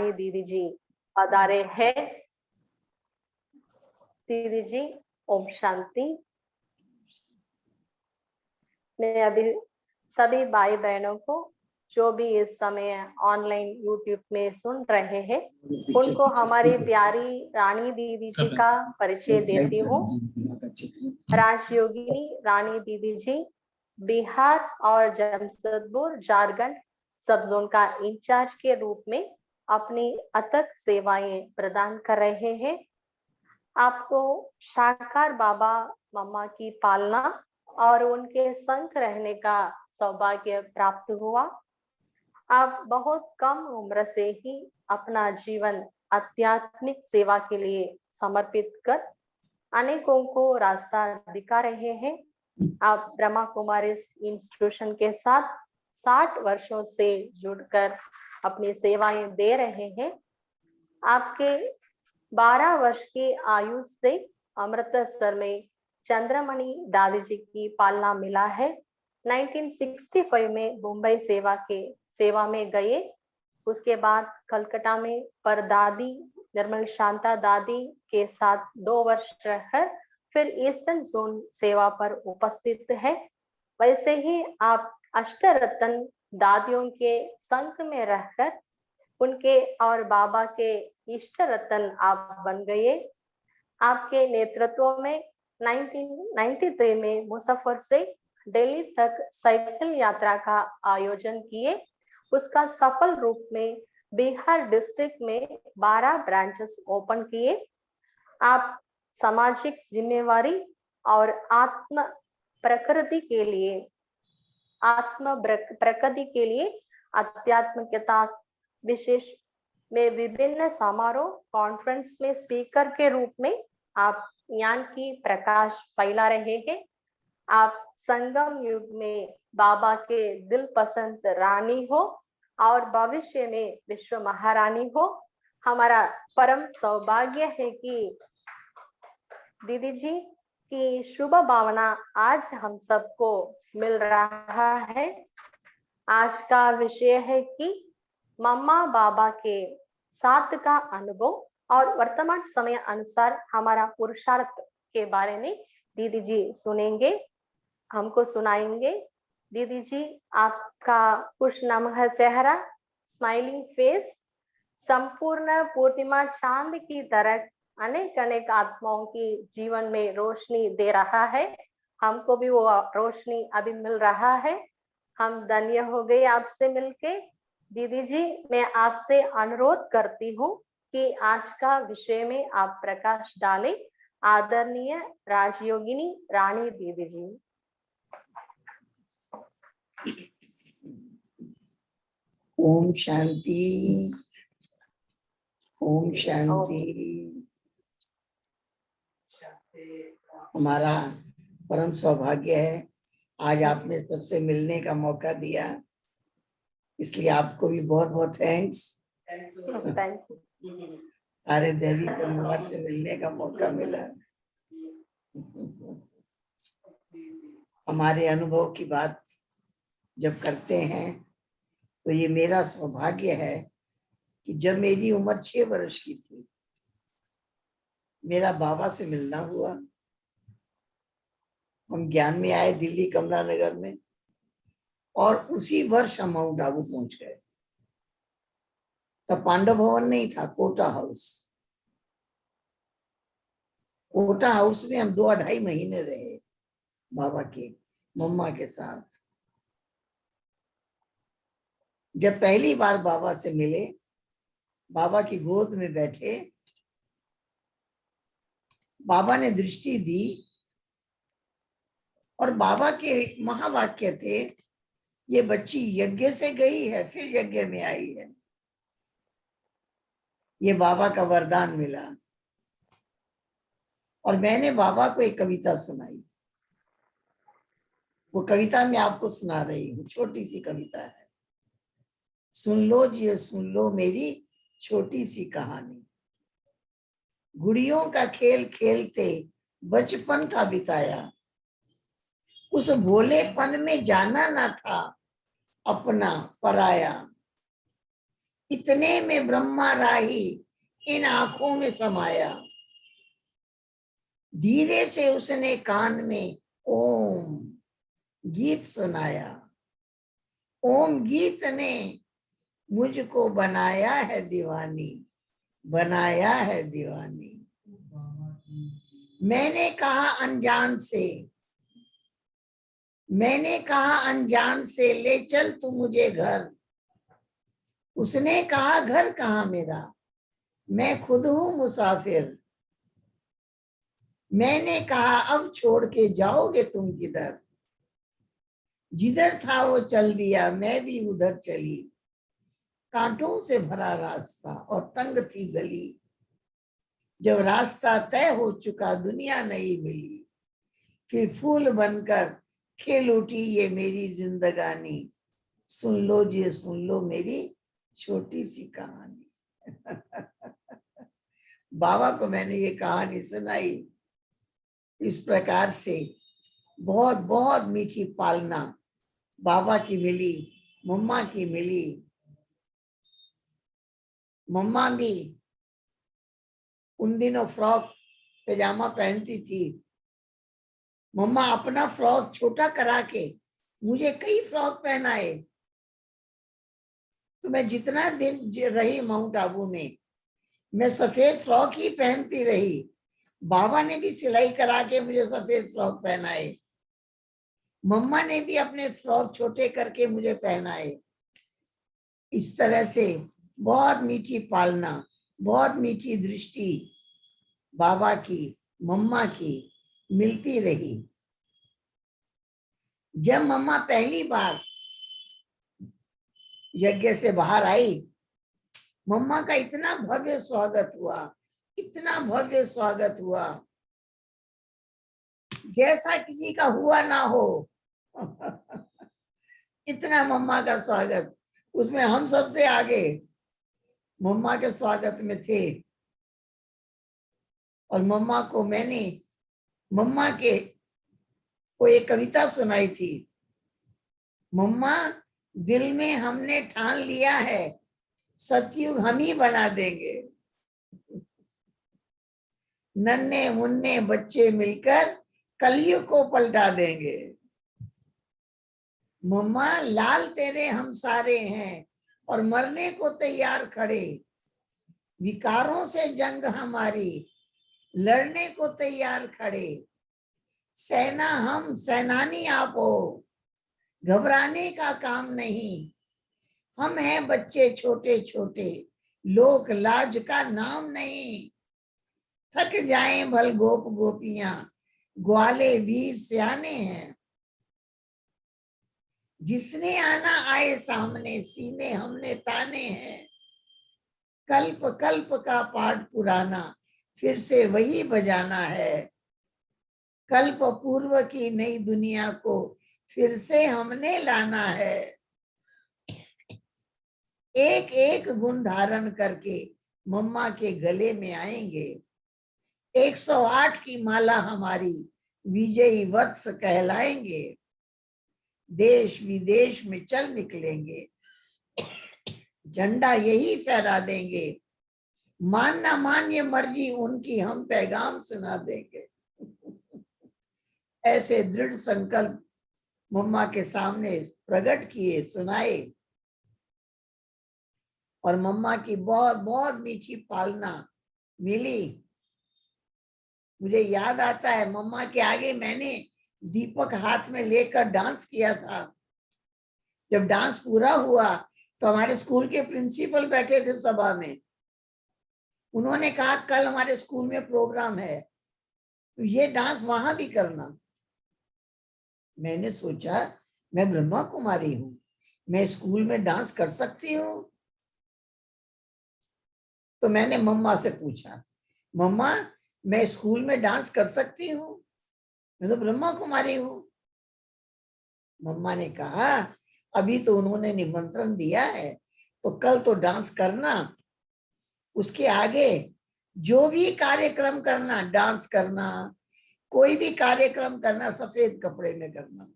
रानी दीदी जी पधारे हैं। दीदी जी ओम शांति। मैं अभी सभी भाई बहनों को जो भी इस समय ऑनलाइन यूट्यूब में सुन रहे हैं उनको हमारी प्यारी रानी दीदी जी का परिचय देती हूँ। राजयोगिनी रानी दीदी जी बिहार और जमशेदपुर झारखंड सब जोन का इंचार्ज के रूप में अपनी अथक सेवाएं प्रदान कर रहे हैं। आपको साकार बाबा मम्मा की पालना और उनके संग रहने का सौभाग्य प्राप्त हुआ। आप बहुत कम उम्र से ही अपना जीवन आध्यात्मिक सेवा के लिए समर्पित कर अनेकों को रास्ता दिखा रहे हैं। आप ब्रह्मा कुमारी इंस्टीट्यूशन के साथ 60 वर्षों से जुड़कर अपनी सेवाएं दे रहे हैं। आपके 12 वर्ष की आयु से अमृतसर में चंद्रमणि दादी जी की पालना मिला है। 1965 में मुंबई सेवा में गए। उसके बाद कलकत्ता में परदादी निर्मल शांता दादी के साथ 2 वर्ष रहकर फिर ईस्टर्न जोन सेवा पर उपस्थित है। वैसे ही आप अष्टरत्न दादियों के संग में रहकर उनके और बाबा के इष्ट रत्न आप बन गए। आपके नेतृत्व में 1993 में मुजफ्फर से दिल्ली तक साइकिल यात्रा का आयोजन किए। उसका सफल रूप में बिहार डिस्ट्रिक्ट में 12 ब्रांचेस ओपन किए। आप सामाजिक जिम्मेवारी और आत्म प्रकृति के लिए आध्यात्मिकता विशेष में विभिन्न समारोह कॉन्फ्रेंस में स्पीकर के रूप में आप ज्ञान की प्रकाश फैला रहे हैं। आप संगम युग में बाबा के दिल पसंद रानी हो और भविष्य में विश्व महारानी हो। हमारा परम सौभाग्य है कि दीदी जी की शुभ भावना आज हम सबको मिल रहा है। आज का विषय है कि मम्मा बाबा के साथ का अनुभव और वर्तमान समय अनुसार हमारा पुरुषार्थ के बारे में दीदी जी सुनेंगे, हमको सुनाएंगे। दीदी जी आपका खुश नमः चेहरा, स्माइलिंग फेस संपूर्ण पूर्णिमा चांद की तरह अनेक अनेक आत्माओं की जीवन में रोशनी दे रहा है। हमको भी वो रोशनी अभी मिल रहा है। हम धन्य हो गए आपसे मिलके। दीदी जी मैं आपसे अनुरोध करती हूँ कि आज का विषय में आप प्रकाश डालें। आदरणीय राजयोगिनी रानी दीदी जी। ओम शांति, ओम शांति। हमारा परम सौभाग्य है आज आपने सबसे मिलने का मौका दिया, इसलिए आपको भी बहुत बहुत थैंक्स। सारे देवी परिवार से मिलने का मौका मिला। हमारे अनुभव की बात जब करते हैं तो ये मेरा सौभाग्य है कि जब मेरी उम्र 6 वर्ष की थी मेरा बाबा से मिलना हुआ। हम ज्ञान में आए दिल्ली कमला नगर में और उसी वर्ष हम माउंट आबू पहुंच गए। तब पांडव भवन नहीं था, कोटा हाउस। कोटा हाउस में हम 2-2.5 महीने रहे बाबा के मम्मा के साथ। जब पहली बार बाबा से मिले, बाबा की गोद में बैठे, बाबा ने दृष्टि दी और बाबा के महावाक्य थे, ये बच्ची यज्ञ से गई है फिर यज्ञ में आई है। ये बाबा का वरदान मिला। और मैंने बाबा को एक कविता सुनाई। वो कविता मैं आपको सुना रही हूँ, छोटी सी कविता है। सुन लो जी, सुन लो मेरी छोटी सी कहानी। गुड़ियों का खेल खेलते बचपन था बिताया, उस भोलेपन में जाना ना था अपना पराया। इतने में ब्रह्मा राही इन आंखों में समाया। धीरे से उसने कान में ओम गीत सुनाया। ओम गीत ने मुझको बनाया है दीवानी, बनाया है दीवानी। मैंने कहा अनजान से, मैंने कहा अनजान से ले चल तू मुझे घर। उसने कहा घर कहाँ मेरा, मैं खुद हूं मुसाफिर। मैंने कहा अब छोड़ के जाओगे तुम किधर। जिधर था वो चल दिया, मैं भी उधर चली। कांटों से भरा रास्ता और तंग थी गली। जब रास्ता तय हो चुका दुनिया नहीं मिली। फिर फूल बनकर खेल उठी ये मेरी जिंदगानी। सुन लो जी सुन लो मेरी छोटी सी कहानी। बाबा को मैंने ये कहानी सुनाई। इस प्रकार से बहुत बहुत मीठी पालना बाबा की मिली, मम्मा की मिली। मम्मा भी उन दिनों फ्रॉक पैजामा पहनती थी। मम्मा अपना फ्रॉक छोटा करा के मुझे कई फ्रॉक पहनाए। तो मैं जितना दिन रही माउंट आबू में, मैं सफेद फ्रॉक ही पहनती रही। बाबा ने भी सिलाई करा के मुझे सफेद फ्रॉक पहनाए। मम्मा ने भी अपने फ्रॉक छोटे करके मुझे पहनाए। इस तरह से बहुत मीठी पालना, बहुत मीठी दृष्टि बाबा की, मम्मा की मिलती रही। जब मम्मा पहली बार यज्ञ से बाहर आई, मम्मा का इतना भव्य स्वागत हुआ, इतना भव्य स्वागत हुआ जैसा किसी का हुआ ना हो। इतना मम्मा का स्वागत, उसमें हम सबसे आगे मम्मा के स्वागत में थे। और मम्मा को मैंने मम्मा के को एक कविता सुनाई थी। मम्मा दिल में हमने ठान लिया है, सतयुग हम ही बना देंगे। नन्हे मुन्ने बच्चे मिलकर कलयुग को पलटा देंगे। मम्मा लाल तेरे हम सारे हैं और मरने को तैयार खड़े। विकारों से जंग हमारी लड़ने को तैयार खड़े। सेना हम सेनानी आप हो, घबराने का काम नहीं। हम हैं बच्चे छोटे छोटे, लोक लाज का नाम नहीं। थक जाएं भल गोप गोपियां, ग्वाले वीर सियाने हैं। जिसने आना आए सामने, सीने हमने ताने हैं। कल्प कल्प का पाठ पुराना, फिर से वही बजाना है। कल्प पूर्व की नई दुनिया को फिर से हमने लाना है। एक एक गुण धारण करके मम्मा के गले में आएंगे। 108 की माला हमारी विजयी वत्स कहलाएंगे। देश विदेश में चल निकलेंगे, झंडा यही फहरा देंगे। मान ना मान ये मर्जी उनकी, हम पैगाम सुना देंगे। ऐसे दृढ़ संकल्प मम्मा के सामने प्रकट किए, सुनाए। और मम्मा की बहुत बहुत मीठी पालना मिली। मुझे याद आता है मम्मा के आगे मैंने दीपक हाथ में लेकर डांस किया था। जब डांस पूरा हुआ तो हमारे स्कूल के प्रिंसिपल बैठे थे सभा में। उन्होंने कहा कल हमारे स्कूल में प्रोग्राम है, तो ये डांस वहां भी करना। मैंने सोचा मैं ब्रह्मा कुमारी हूं, मैं स्कूल में डांस कर सकती हूँ। तो मैंने मम्मा से पूछा, मम्मा मैं स्कूल में डांस कर सकती हूँ, मैं तो ब्रह्मा कुमारी हूँ। मम्मा ने कहा अभी तो उन्होंने निमंत्रण दिया है, तो कल तो डांस करना, उसके आगे जो भी कार्यक्रम करना, डांस करना, कोई भी कार्यक्रम करना, सफेद कपड़े में करना।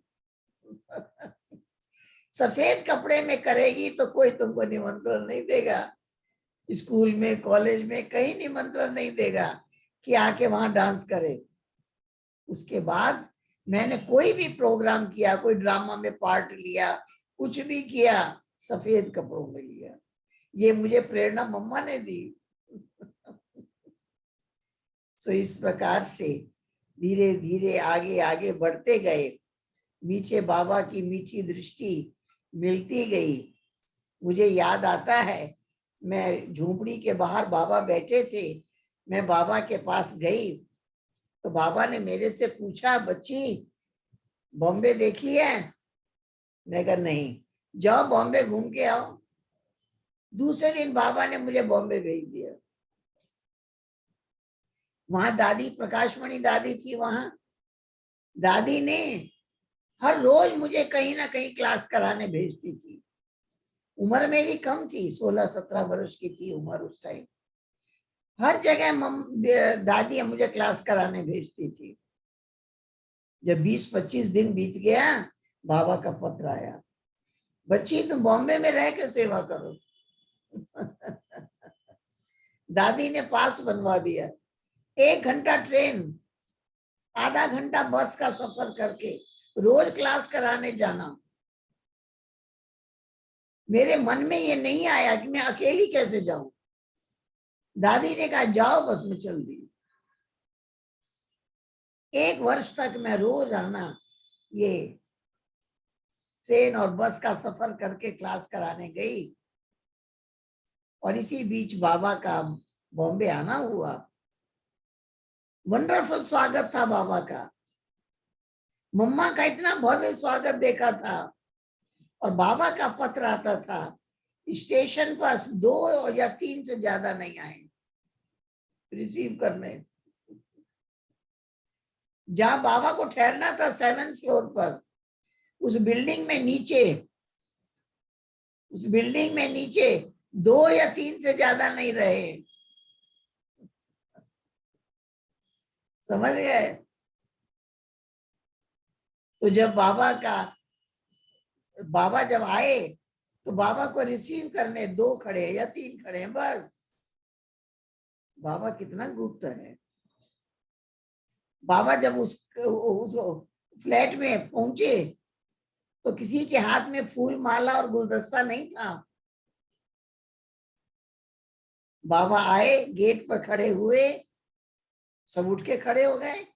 सफेद कपड़े में करेगी तो कोई तुमको निमंत्रण नहीं देगा, स्कूल में कॉलेज में कहीं निमंत्रण नहीं देगा कि आके वहां डांस करे। उसके बाद मैंने कोई भी प्रोग्राम किया, कोई ड्रामा में पार्ट लिया, कुछ भी किया, सफेद कपड़ों में लिया। ये मुझे प्रेरणा मम्मा ने दी। सो इस प्रकार से धीरे धीरे आगे आगे बढ़ते गए। मीठे बाबा की मीठी दृष्टि मिलती गई। मुझे याद आता है, मैं झोपड़ी के बाहर बाबा बैठे थे, मैं बाबा के पास गई तो बाबा ने मेरे से पूछा, बच्ची बॉम्बे देखी है? मैं कहा नहीं। जाओ बॉम्बे घूम के आओ। दूसरे दिन बाबा ने मुझे बॉम्बे भेज दिया। वहां दादी, प्रकाशमणि दादी थी, वहां दादी ने हर रोज मुझे कहीं ना कहीं क्लास कराने भेजती थी। उम्र मेरी कम थी, 16-17 वर्ष की थी उम्र उस टाइम। हर जगह दादी मुझे क्लास कराने भेजती थी। जब 20-25 दिन बीत गया, बाबा का पत्र आया, बच्ची तुम बॉम्बे में रह के सेवा करो। दादी ने पास बनवा दिया। 1 घंटा ट्रेन, आधा घंटा बस का सफर करके रोज क्लास कराने जाना। मेरे मन में ये नहीं आया कि मैं अकेली कैसे जाऊं। दादी ने कहा जाओ, बस में चल दी। 1 वर्ष तक मैं रोज आना, ये ट्रेन और बस का सफर करके क्लास कराने गई। और इसी बीच बाबा का बॉम्बे आना हुआ। वंडरफुल स्वागत था बाबा का। मम्मा का इतना भव्य स्वागत देखा था। और बाबा का पत्र आता था, स्टेशन पर 2 या 3 से ज्यादा नहीं आए रिसीव करने। जहां बाबा को ठहरना था 7th फ्लोर पर, उस बिल्डिंग में नीचे 2 या 3 से ज्यादा नहीं रहे। समझ गए? तो जब बाबा जब आए तो बाबा को रिसीव करने 2 खड़े या 3 खड़े हैं बस। बाबा कितना गुप्त है। बाबा जब उस फ्लैट में पहुंचे तो किसी के हाथ में फूल माला और गुलदस्ता नहीं था। बाबा आए, गेट पर खड़े हुए, सब उठ के खड़े हो गए।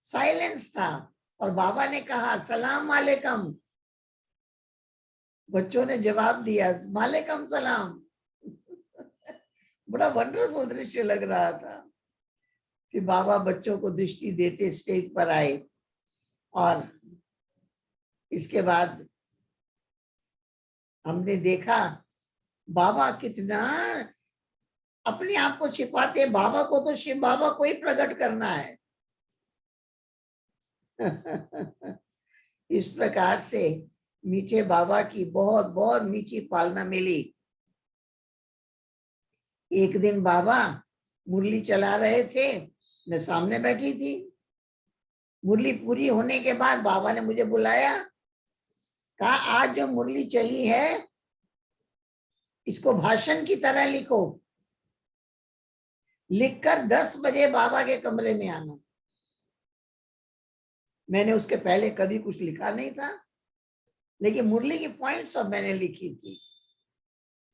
साइलेंस था। और बाबा ने कहा सलाम वालेकुम। बच्चों ने जवाब दिया वालेकुम सलाम। बड़ा वंडरफुल दृश्य लग रहा था। फिर बाबा बच्चों को दृष्टि देते स्टेज पर आए। और इसके बाद हमने देखा बाबा कितना अपने आप को छिपाते। बाबा को तो शिव बाबा को ही प्रकट करना है। इस प्रकार से मीठे बाबा की बहुत बहुत मीठी पालना मिली। एक दिन बाबा मुरली चला रहे थे, मैं सामने बैठी थी। मुरली पूरी होने के बाद बाबा ने मुझे बुलाया, कहा आज जो मुरली चली है इसको भाषण की तरह लिखो, लिखकर 10 बजे बाबा के कमरे में आना। मैंने उसके पहले कभी कुछ लिखा नहीं था, लेकिन मुरली की पॉइंट्स सब मैंने लिखी थी।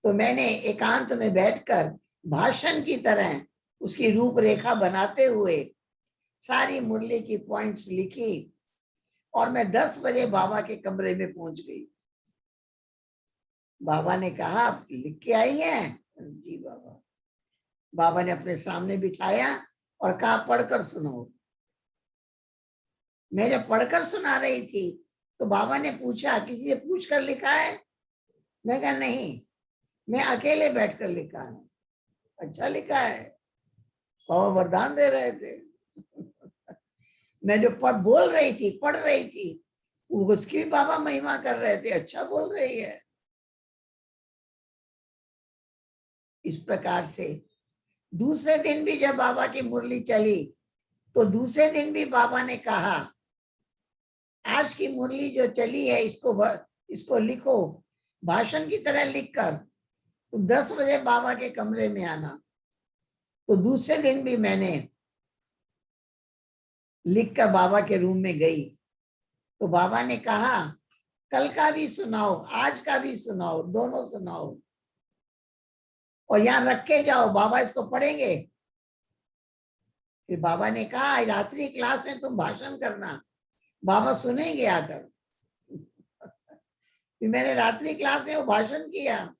तो मैंने एकांत में बैठकर भाषण की तरह उसकी रूपरेखा बनाते हुए सारी मुरली की पॉइंट्स लिखी। और मैं 10 बजे बाबा के कमरे में पहुंच गई। बाबा ने कहा आप लिख के आई हैं? जी बाबा। बाबा ने अपने सामने बिठाया और कहा पढ़कर सुनो। मैं जब पढ़कर सुना रही थी तो बाबा ने पूछा किसी से पूछकर लिखा है? मैं कहा नहीं, मैं अकेले बैठकर लिखा है। अच्छा लिखा है। बाबा वरदान दे रहे थे। मैं जो बोल रही थी, पढ़ रही थी, उसकी बाबा महिमा कर रहे थे, अच्छा बोल रही है। इस प्रकार से दूसरे दिन भी जब बाबा की मुरली चली तो दूसरे दिन भी बाबा ने कहा आज की मुरली जो चली है इसको इसको लिखो भाषण की तरह लिखकर, तुम 10 बजे बाबा के कमरे में आना। तो दूसरे दिन भी मैंने लिखकर बाबा के रूम में गई, तो बाबा ने कहा कल का भी सुनाओ, आज का भी सुनाओ, दोनों सुनाओ, और यहाँ रख के जाओ, बाबा इसको पढ़ेंगे। फिर बाबा ने कहा रात्रि क्लास में तुम भाषण करना, बाबा सुनेंगे आकर। फिर मैंने रात्रि क्लास में वो भाषण किया,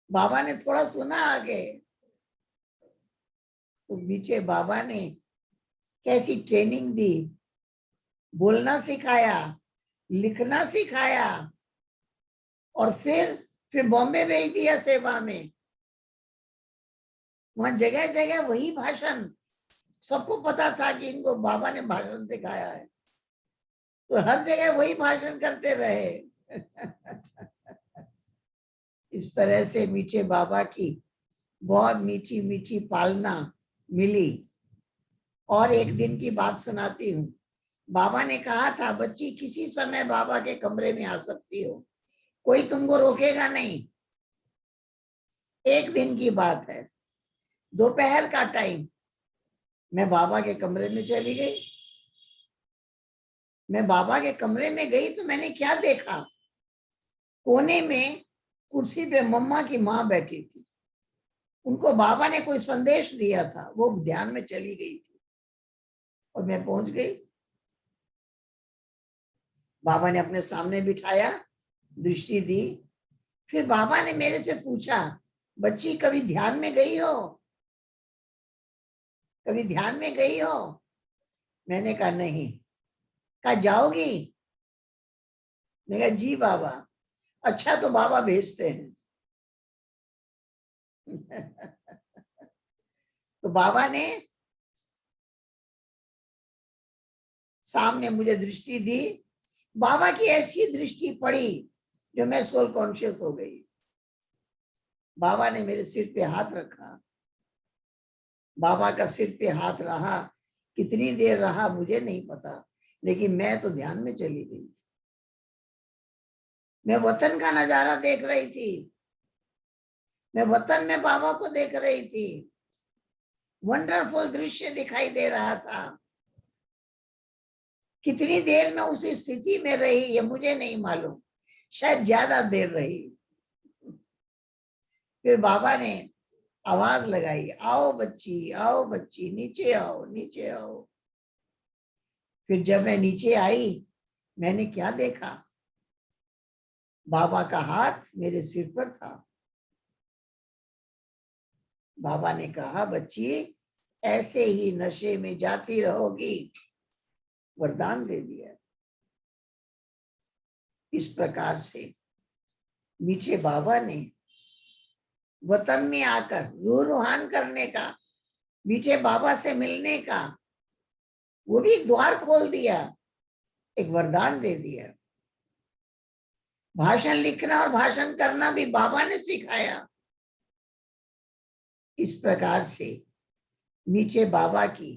बाबा ने थोड़ा सुना आगे। तो नीचे बाबा ने कैसी ट्रेनिंग दी, बोलना सिखाया, लिखना सिखाया, और फिर बॉम्बे भेज दिया सेवा में। वहां जगह जगह वही भाषण, सबको पता था कि इनको बाबा ने भाषण सिखाया है, तो हर जगह वही भाषण करते रहे। इस तरह से मीठे बाबा की बहुत मीठी मीठी पालना मिली। और एक दिन की बात सुनाती हूँ। बाबा ने कहा था बच्ची किसी समय बाबा के कमरे में आ सकती हो, कोई तुमको रोकेगा नहीं। एक दिन की बात है, दोपहर का टाइम, मैं बाबा के कमरे में चली गई। मैं बाबा के कमरे में गई तो मैंने क्या देखा, कोने में कुर्सी पे मम्मा की माँ बैठी थी। उनको बाबा ने कोई संदेश दिया था, वो ध्यान में चली गई थी और मैं पहुंच गई। बाबा ने अपने सामने बिठाया, दृष्टि दी। फिर बाबा ने मेरे से पूछा बच्ची कभी ध्यान में गई हो, कभी ध्यान में गई हो? मैंने कहा नहीं। कहा जाओगी? मैंने कहा जी बाबा। अच्छा तो बाबा भेजते हैं। तो बाबा ने सामने मुझे दृष्टि दी। बाबा की ऐसी दृष्टि पड़ी जो मैं सोल कॉन्शियस हो गई। बाबा ने मेरे सिर पे हाथ रखा। बाबा का सिर पे हाथ रहा, कितनी देर रहा मुझे नहीं पता, लेकिन मैं तो ध्यान में चली गई। मैं वतन का नजारा देख रही थी, मैं वतन में बाबा को देख रही थी। वंडरफुल दृश्य दिखाई दे रहा था। कितनी देर में उस स्थिति में रही ये मुझे नहीं मालूम, शायद ज्यादा देर रही। फिर बाबा ने आवाज लगाई, आओ बच्ची नीचे आओ, नीचे आओ। फिर जब मैं नीचे आई, मैंने क्या देखा, बाबा का हाथ मेरे सिर पर था। बाबा ने कहा बच्ची ऐसे ही नशे में जाती रहोगी, वरदान दे दिया। इस प्रकार से मीठे बाबा ने वतन में आकर रूह रूहान करने का, मीठे बाबा से मिलने का वो भी द्वार खोल दिया, एक वरदान दे दिया। भाषण लिखना और भाषण करना भी बाबा ने सिखाया। इस प्रकार से मीठे बाबा की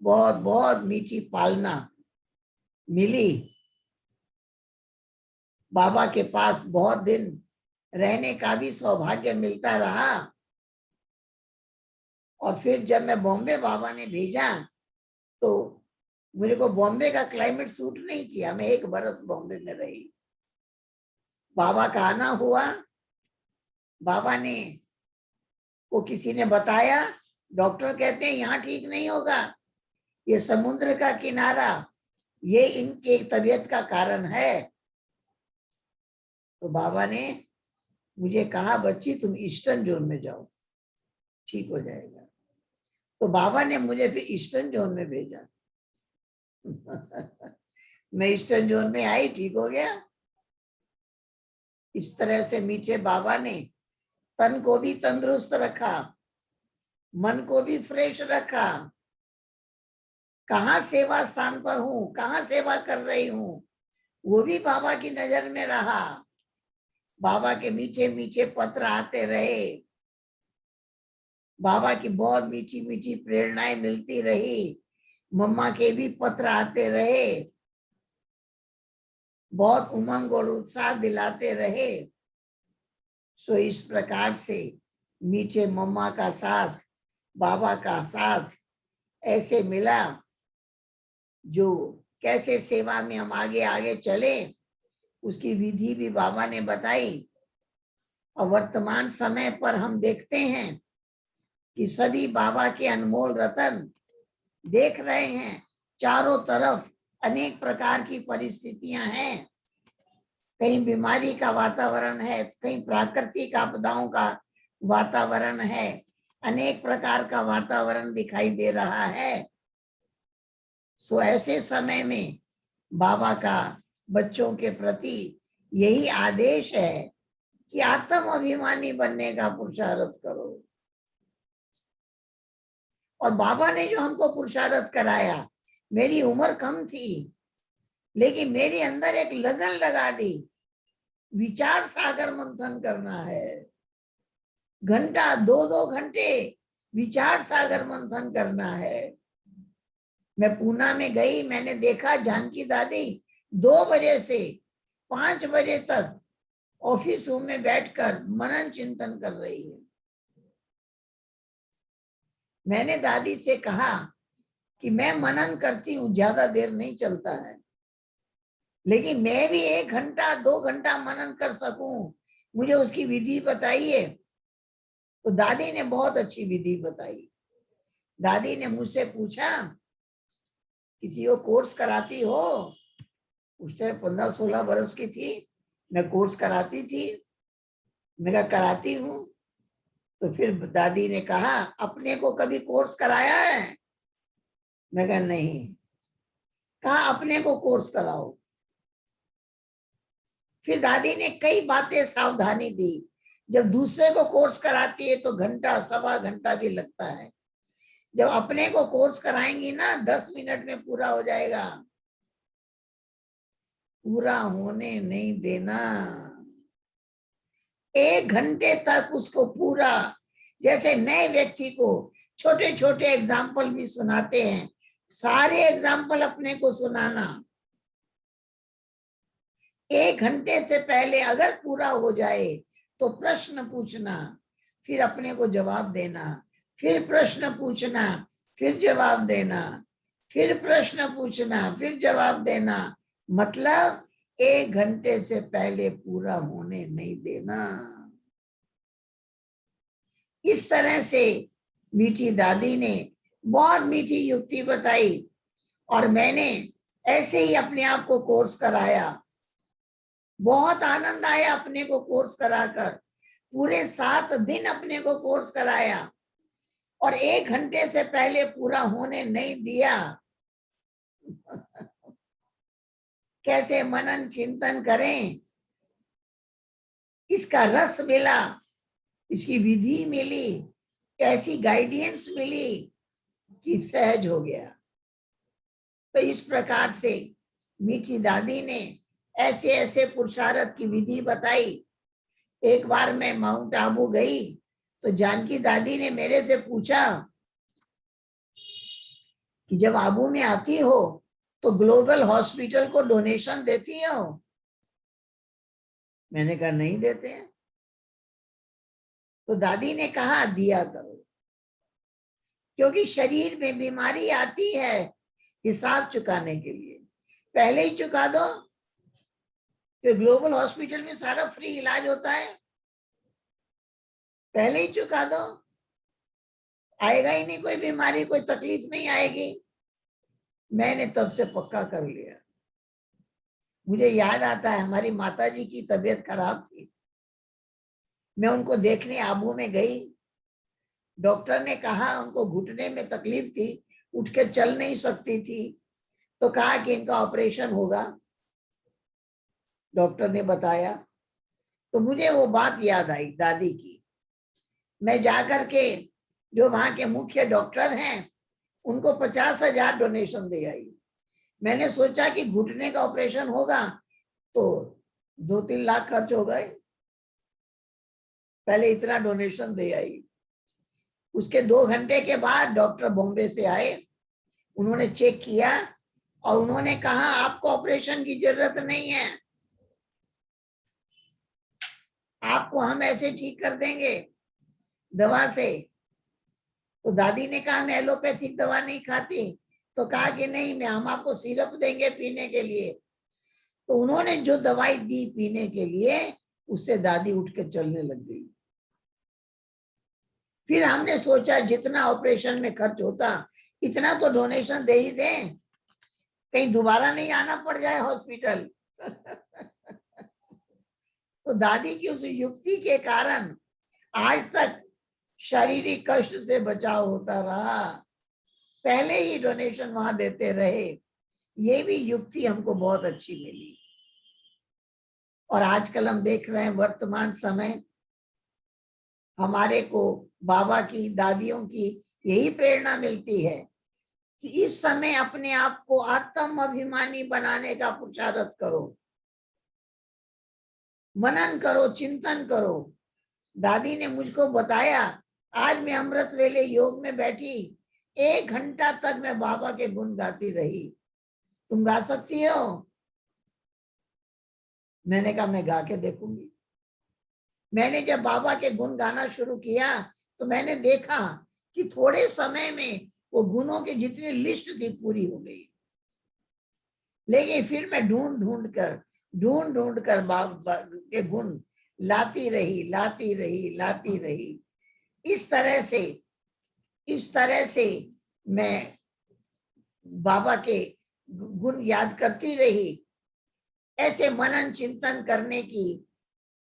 बहुत बहुत मीठी पालना मिली। बाबा के पास बहुत दिन रहने का भी सौभाग्य मिलता रहा। और फिर जब मैं बॉम्बे बाबा ने भेजा तो मेरे को बॉम्बे का क्लाइमेट सूट नहीं किया। मैं 1 बरस बॉम्बे में रही। बाबा का आना हुआ, बाबा ने को किसी ने बताया, डॉक्टर कहते हैं यहाँ ठीक नहीं होगा, ये समुद्र का किनारा, ये इनके तबीयत का कारण है। तो बाबा ने मुझे कहा बच्ची तुम ईस्टर्न जोन में जाओ, ठीक हो जाएगा। तो बाबा ने मुझे फिर ईस्टर्न जोन में भेजा। मैं ईस्टर्न जोन में आई, ठीक हो गया। इस तरह से मीठे बाबा ने तन को भी तंदुरुस्त रखा, मन को भी फ्रेश रखा। कहाँ सेवा स्थान पर हूँ, कहाँ सेवा कर रही हूँ, वो भी बाबा की नजर में रहा। बाबा के मीठे मीठे पत्र आते रहे, बाबा की बहुत मीठी मीठी प्रेरणाएं मिलती रही, मम्मा के भी पत्र आते रहे। बहुत उमंग और उत्साह दिलाते रहे। सो इस प्रकार से मीठे मम्मा का साथ, बाबा का साथ ऐसे मिला, जो कैसे सेवा में हम आगे आगे चले उसकी विधि भी बाबा ने बताई। और वर्तमान समय पर हम देखते हैं कि सभी बाबा के अनमोल रतन देख रहे हैं, चारों तरफ अनेक प्रकार की परिस्थितियां हैं, कहीं बीमारी का वातावरण है, कहीं प्राकृतिक आपदाओं का वातावरण है, अनेक प्रकार का वातावरण दिखाई दे रहा है। सो ऐसे समय में बाबा का बच्चों के प्रति यही आदेश है कि आत्म अभिमानी बनने का पुरुषार्थ करो। और बाबा ने जो हमको पुरुषार्थ कराया, मेरी उम्र कम थी, लेकिन मेरे अंदर एक लगन लगा दी, विचार सागर मंथन करना है। घंटा 2-2 घंटे विचार सागर मंथन करना है। मैं पूना में गई, मैंने देखा जानकी दादी 2 बजे से 5 बजे तक ऑफिस रूम में बैठकर मनन चिंतन कर रही है। मैंने दादी से कहा कि मैं मनन करती हूँ, ज्यादा देर नहीं चलता है, लेकिन मैं भी 1 घंटा 2 घंटा मनन कर सकूं, मुझे उसकी विधि बताइए। तो दादी ने बहुत अच्छी विधि बताई। दादी ने मुझसे पूछा, किसी को कोर्स कराती हो? उस टाइम 15-16 वर्ष की थी, मैं कोर्स कराती थी। मैं कहा कराती हूँ। तो फिर दादी ने कहा, अपने को कभी कोर्स कराया है? मैं कहा नहीं। कहा अपने को कोर्स कराओ। फिर दादी ने कई बातें सावधानी दी। जब दूसरे को कोर्स कराती है तो घंटा 1.25 घंटा भी लगता है, जब अपने को कोर्स कराएंगी ना 10 मिनट में पूरा हो जाएगा। पूरा होने नहीं देना, 1 घंटे तक उसको पूरा, जैसे नए व्यक्ति को छोटे छोटे एग्जाम्पल भी सुनाते हैं, सारे एग्जाम्पल अपने को सुनाना। 1 घंटे से पहले अगर पूरा हो जाए तो प्रश्न पूछना, फिर अपने को जवाब देना, फिर प्रश्न पूछना, फिर जवाब देना, फिर प्रश्न पूछना, फिर जवाब देना। मतलब 1 घंटे से पहले पूरा होने नहीं देना। इस तरह से मीठी दादी ने बहुत मीठी युक्ति बताई और मैंने ऐसे ही अपने आप को कोर्स कराया। बहुत आनंद आया अपने को कोर्स कराकर। पूरे 7 दिन अपने को कोर्स कराया और 1 घंटे से पहले पूरा होने नहीं दिया। कैसे मनन चिंतन करें, इसका रस मिला, इसकी विधि मिली, ऐसी गाइडेंस मिली कि सहज हो गया। तो इस प्रकार से मीठी दादी ने ऐसे ऐसे पुरुषार्थ की विधि बताई। एक बार मैं माउंट आबू गई तो जानकी दादी ने मेरे से पूछा कि जब आबू में आती हो तो ग्लोबल हॉस्पिटल को डोनेशन देती हो? मैंने कहा नहीं देते हैं। तो दादी ने कहा दिया करो, क्योंकि शरीर में बीमारी आती है हिसाब चुकाने के लिए, पहले ही चुका दो। तो ग्लोबल हॉस्पिटल में सारा फ्री इलाज होता है, पहले ही चुका दो, आएगा ही नहीं कोई बीमारी, कोई तकलीफ नहीं आएगी। मैंने तब से पक्का कर लिया। मुझे याद आता है हमारी माताजी की तबीयत खराब थी, मैं उनको देखने आबू में गई। डॉक्टर ने कहा, उनको घुटने में तकलीफ थी, उठ के चल नहीं सकती थी, तो कहा कि इनका ऑपरेशन होगा। डॉक्टर ने बताया तो मुझे वो बात याद आई दादी की। मैं जाकर के जो वहां के मुख्य डॉक्टर हैं उनको 50,000 डोनेशन दे आई। मैंने सोचा कि घुटने का ऑपरेशन होगा तो 2-3 लाख खर्च हो गए, पहले इतना डोनेशन दे आई। उसके 2 घंटे के बाद डॉक्टर बॉम्बे से आए, उन्होंने चेक किया और उन्होंने कहा आपको ऑपरेशन की जरूरत नहीं है, आपको हम ऐसे ठीक कर देंगे दवा से। तो दादी ने कहा मैं एलोपैथिक दवा नहीं खाती। तो कहा कि नहीं, मैं हम आपको सिरप देंगे पीने के लिए। तो उन्होंने जो दवाई दी पीने के लिए, उससे दादी उठ के चलने लग गई। फिर हमने सोचा जितना ऑपरेशन में खर्च होता इतना तो डोनेशन दे ही दें, कहीं दोबारा नहीं आना पड़ जाए हॉस्पिटल। तो दादी की उस युक्ति के कारण आज तक शारीरिक कष्ट से बचाव होता रहा, पहले ही डोनेशन वहां देते रहे। ये भी युक्ति हमको बहुत अच्छी मिली। और आजकल हम देख रहे हैं वर्तमान समय, हमारे को बाबा की दादियों की यही प्रेरणा मिलती है कि इस समय अपने आप को आत्म अभिमानी बनाने का पुरुषार्थ करो, मनन करो, चिंतन करो। दादी ने मुझको बताया, आज मैं अमृत वेले योग में बैठी 1 घंटा तक मैं बाबा के गुण गाती रही। तुम गा सकती हो? मैंने कहा मैं गा के देखूंगी। मैंने जब बाबा के गुण गाना शुरू किया तो मैंने देखा कि थोड़े समय में वो गुणों की जितनी लिस्ट थी पूरी हो गई। लेकिन फिर मैं ढूंढ ढूंढ कर बाबा के गुण लाती रही। इस तरह से मैं बाबा के गुण याद करती रही। ऐसे मनन चिंतन करने की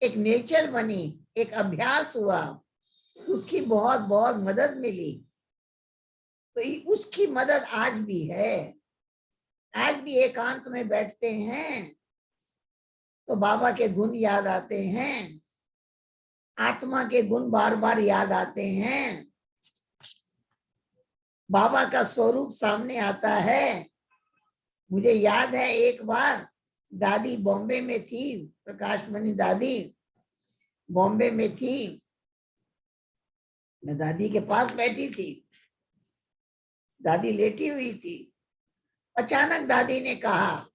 एक नेचर बनी, एक अभ्यास हुआ, उसकी बहुत बहुत मदद मिली। तो उसकी मदद आज भी है। आज भी एकांत में बैठते हैं तो बाबा के गुण याद आते हैं, आत्मा के गुण बार बार याद आते हैं, बाबा का स्वरूप सामने आता है। मुझे याद है एक बार दादी बॉम्बे में थी, प्रकाश मणि दादी बॉम्बे में थी। मैं दादी के पास बैठी थी, दादी लेटी हुई थी। अचानक दादी ने कहा,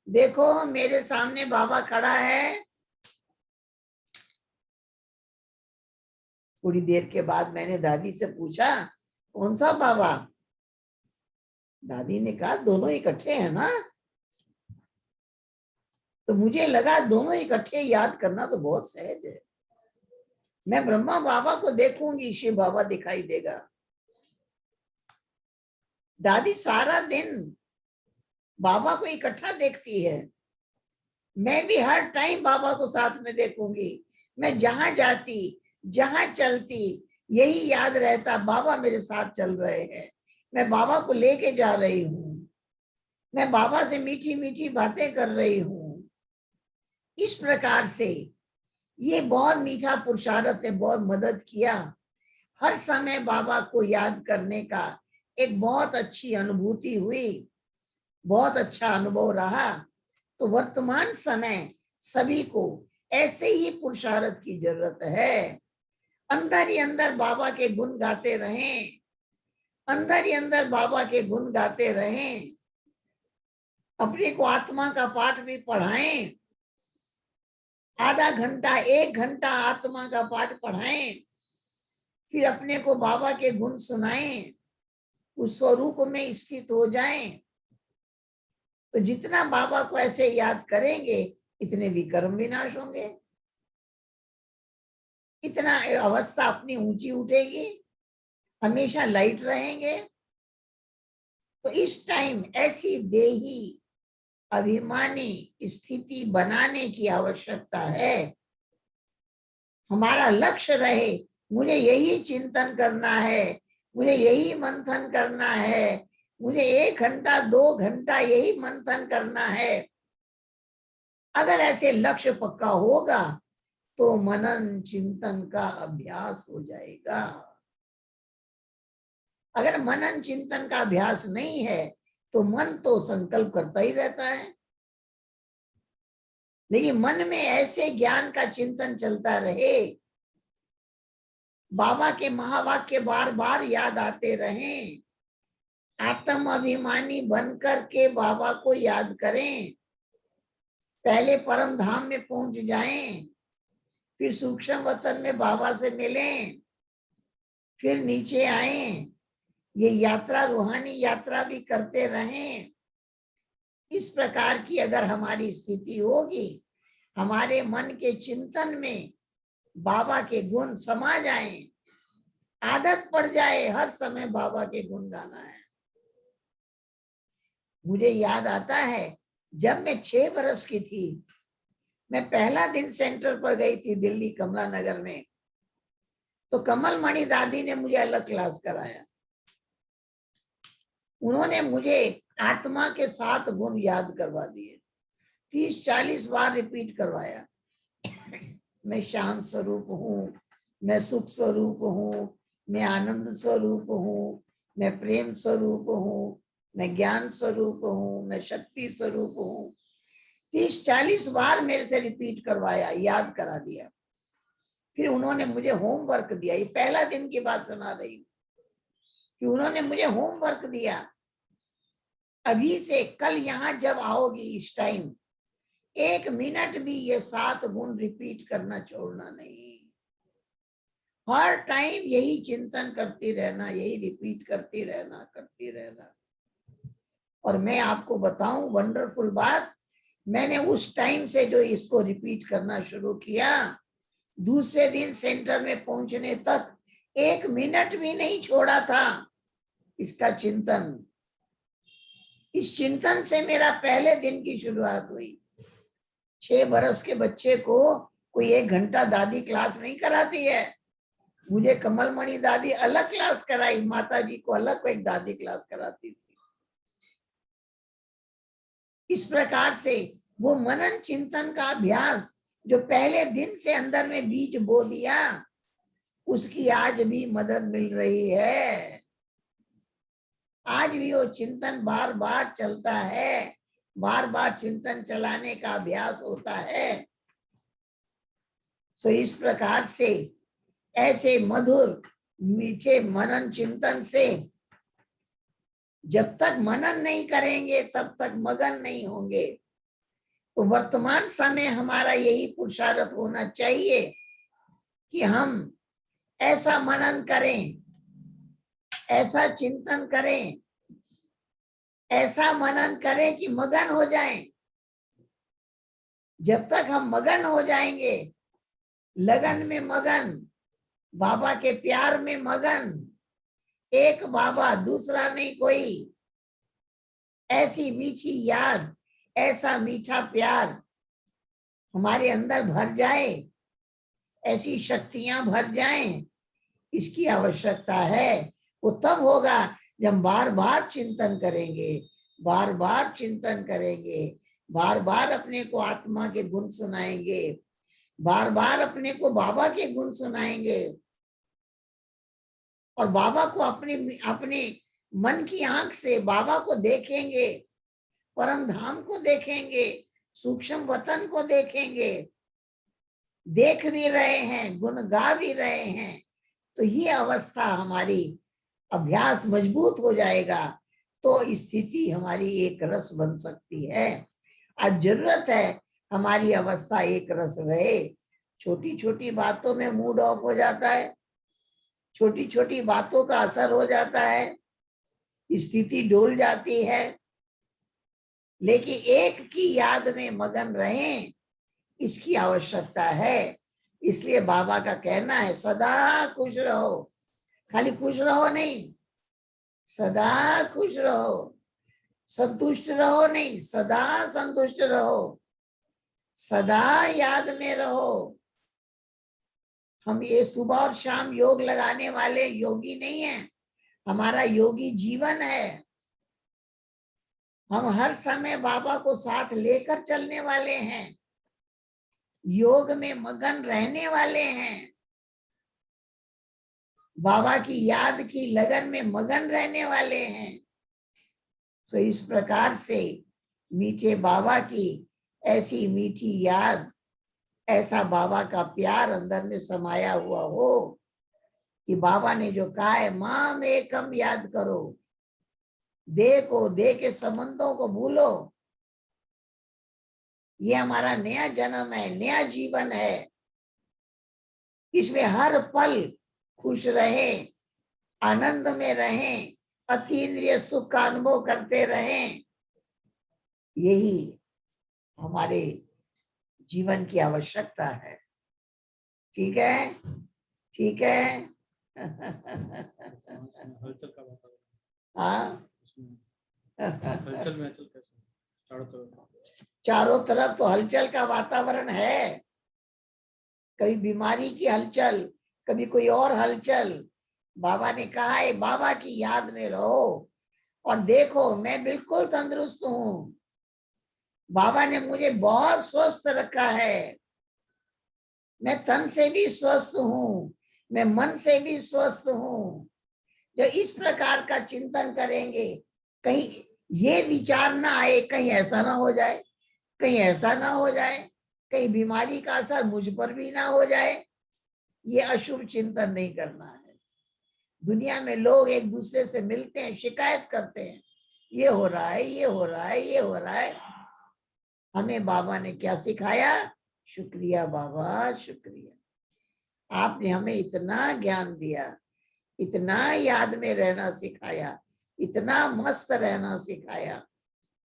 देखो मेरे सामने बाबा खड़ा है। थोड़ी देर के बाद मैंने दादी से पूछा, कौन सा बाबा? दादी ने कहा, दोनों इकट्ठे हैं ना। तो मुझे लगा दोनों इकट्ठे याद करना तो बहुत सहज है। मैं ब्रह्मा बाबा को देखूंगी, शिव बाबा दिखाई देगा। दादी सारा दिन बाबा को इकट्ठा देखती है। मैं भी हर टाइम बाबा को साथ में देखूंगी। मैं जहां जाती, जहां चलती, यही याद रहता, बाबा मेरे साथ चल रहे हैं, मैं बाबा को लेके जा रही हूँ, मैं बाबा से मीठी मीठी बातें कर रही हूँ। इस प्रकार से ये बहुत मीठा पुरुषार्थ ने बहुत मदद किया। हर समय बाबा को याद करने का एक बहुत अच्छी अनुभूति हुई, बहुत अच्छा अनुभव रहा। तो वर्तमान समय सभी को ऐसे ही पुरुषार्थ की जरूरत है। अंदर ही अंदर बाबा के गुण गाते रहें, अंदर ही अंदर बाबा के गुण गाते रहें। अपने को आत्मा का पाठ भी पढ़ाएं, आधा घंटा 1 घंटा आत्मा का पाठ पढ़ाएं, फिर अपने को बाबा के गुण सुनाएं, उस स्वरूप में स्थित हो जाएं। तो जितना बाबा को ऐसे याद करेंगे इतने विकर्म विनाश होंगे, इतना अवस्था अपनी ऊंची उठेगी, हमेशा लाइट रहेंगे। तो इस टाइम ऐसी देही अभिमानी स्थिति बनाने की आवश्यकता है। हमारा लक्ष्य रहे, मुझे यही चिंतन करना है, मुझे यही मंथन करना है, मुझे 1 घंटा 2 घंटा यही मंथन करना है। अगर ऐसे लक्ष्य पक्का होगा तो मनन चिंतन का अभ्यास हो जाएगा। अगर मनन चिंतन का अभ्यास नहीं है तो मन तो संकल्प करता ही रहता है, लेकिन मन में ऐसे ज्ञान का चिंतन चलता रहे, बाबा के महावाक्य बार बार याद आते रहें, आत्म अभिमानी बनकर के बाबा को याद करें। पहले परम धाम में पहुंच जाएं, फिर सूक्ष्म वतन में बाबा से मिलें, फिर नीचे आएं। ये यात्रा रूहानी यात्रा भी करते रहें। इस प्रकार की अगर हमारी स्थिति होगी, हमारे मन के चिंतन में बाबा के गुण समा जाएं, आदत पड़ जाए हर समय बाबा के गुण गाना है। मुझे याद आता है जब मैं 6 वर्ष की थी, मैं पहला दिन सेंटर पर गई थी दिल्ली कमला नगर में, तो कमल मणि दादी ने मुझे अलग क्लास कराया। उन्होंने मुझे आत्मा के 7 गुण याद करवा दिए, 30-40 बार रिपीट करवाया। मैं शांत स्वरूप हूँ, मैं सुख स्वरूप हूँ, मैं आनंद स्वरूप हूँ, मैं प्रेम स्वरूप हूँ, मैं ज्ञान स्वरूप हूँ, मैं शक्ति स्वरूप हूँ। 30-40 बार मेरे से रिपीट करवाया, याद करा दिया। फिर उन्होंने मुझे होमवर्क दिया। ये पहला दिन की बात सुना रही हूँ कि उन्होंने मुझे होमवर्क दिया, अभी से कल यहाँ जब आओगी इस टाइम 1 मिनट भी ये 7 गुण रिपीट करना छोड़ना नहीं। हर टाइम यही चिंतन करती रहना, यही रिपीट करती रहना। और मैं आपको बताऊं वंडरफुल बात, मैंने उस टाइम से जो इसको रिपीट करना शुरू किया, दूसरे दिन सेंटर में पहुंचने तक 1 मिनट भी नहीं छोड़ा था इसका चिंतन। इस चिंतन से मेरा पहले दिन की शुरुआत हुई। 6 बरस के बच्चे को कोई 1 घंटा दादी क्लास नहीं कराती है। मुझे कमल मणि दादी अलग क्लास कराई, माता जी को अलग कोई दादी क्लास कराती थी। इस प्रकार से वो मनन चिंतन का अभ्यास जो पहले दिन से अंदर में बीज बो दिया, उसकी आज भी मदद मिल रही है। आज भी वो चिंतन बार बार चलता है, बार बार चिंतन चलाने का अभ्यास होता है। सो इस प्रकार से ऐसे मधुर मीठे मनन चिंतन से जब तक मनन नहीं करेंगे तब तक मगन नहीं होंगे। तो वर्तमान समय हमारा यही पुरुषार्थ होना चाहिए कि हम ऐसा मनन करें, ऐसा चिंतन करें, ऐसा मनन करें कि मगन हो जाएं। जब तक हम मगन हो जाएंगे, लगन में मगन, बाबा के प्यार में मगन, एक बाबा दूसरा नहीं कोई, ऐसी मीठी याद, ऐसा मीठा प्यार हमारे अंदर भर जाए, ऐसी शक्तियां भर जाएं, इसकी आवश्यकता है। वो तब होगा जब बार बार चिंतन करेंगे, बार बार चिंतन करेंगे, बार बार अपने को आत्मा के गुण सुनाएंगे, बार बार अपने को बाबा के गुण सुनाएंगे और बाबा को अपने मन की आंख से बाबा को देखेंगे, परम धाम को देखेंगे, सूक्ष्म वतन को देखेंगे, देख भी रहे हैं, गुण गा भी रहे हैं। तो ये अवस्था हमारी अभ्यास मजबूत हो जाएगा तो स्थिति हमारी एक रस बन सकती है। आज जरूरत है हमारी अवस्था एक रस रहे। छोटी छोटी बातों में मूड ऑफ हो जाता है, छोटी छोटी बातों का असर हो जाता है, स्थिति डोल जाती है, लेकिन एक की याद में मगन रहें, इसकी आवश्यकता है। इसलिए बाबा का कहना है सदा खुश रहो। खाली खुश रहो नहीं, सदा खुश रहो। संतुष्ट रहो नहीं, सदा संतुष्ट रहो, सदा याद में रहो। हम ये सुबह और शाम योग लगाने वाले योगी नहीं हैं, हमारा योगी जीवन है। हम हर समय बाबा को साथ लेकर चलने वाले हैं, योग में मगन रहने वाले हैं, बाबा की याद की लगन में मगन रहने वाले हैं। सो इस प्रकार से मीठे बाबा की ऐसी मीठी याद, ऐसा बाबा का प्यार अंदर में समाया हुआ हो कि बाबा ने जो कहा है माम एकम याद करो, देह को, देह के संबंधों को भूलो। ये हमारा नया जन्म है, नया जीवन है। इसमें हर पल खुश रहें, आनंद में रहें, अतीन्द्रिय सुख का अनुभव करते रहें। यही हमारे जीवन की आवश्यकता है। ठीक है, ठीक है। हलचल का वातावरण। हाँ, हलचल में हलचल कैसे चारों तरफ तो हलचल का वातावरण है। कभी बीमारी की हलचल, कभी कोई और हलचल। बाबा ने कहा है बाबा की याद में रहो और देखो मैं बिल्कुल तंदुरुस्त हूं। बाबा ने मुझे बहुत स्वस्थ रखा है। मैं तन से भी स्वस्थ हूं, मैं मन से भी स्वस्थ हूं। जो इस प्रकार का चिंतन करेंगे, कहीं ये विचार ना आए कहीं ऐसा ना हो जाए, कहीं ऐसा ना हो जाए, कहीं बीमारी का असर मुझ पर भी ना हो जाए। ये अशुभ चिंतन नहीं करना है। दुनिया में लोग एक दूसरे से मिलते हैं, शिकायत करते हैं, ये हो रहा है, ये हो रहा है, ये हो रहा है। हमें बाबा ने क्या सिखाया? शुक्रिया बाबा, शुक्रिया। आपने हमें इतना ज्ञान दिया, इतना याद में रहना सिखाया, इतना मस्त रहना सिखाया।